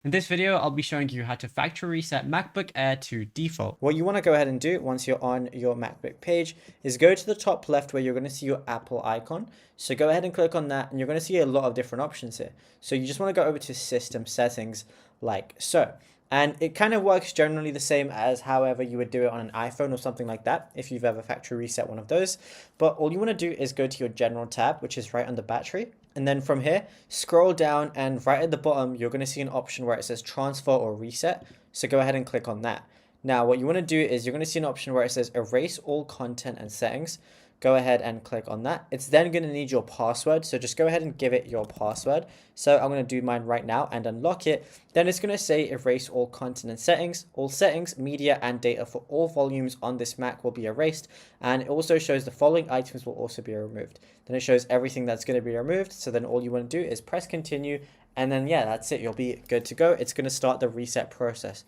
In this video, I'll be showing you how to factory reset MacBook Air to default. What you want to go ahead and do once you're on your MacBook page is go to the top left where you're going to see your Apple icon. So go ahead and click on that and you're going to see a lot of different options here. So you just want to go over to system settings like so. And it kind of works generally the same as however you would do it on an iPhone or something like that if you've ever factory reset one of those. But all you want to do is go to your general tab, which is right under battery. And then from here, scroll down and right at the bottom, you're going to see an option where it says transfer or reset. So go ahead and click on that. Now, what you want to do is you're going to see an option where it says erase all content and settings. Go ahead and click on that. It's then going to need your password. So just go ahead and give it your password. So I'm going to do mine right now and unlock it. Then it's going to say erase all content and settings. All settings, media, and data for all volumes on this Mac will be erased. And it also shows the following items will also be removed. Then it shows everything that's going to be removed. So then all you want to do is press continue. And then, yeah, that's it. You'll be good to go. It's going to start the reset process.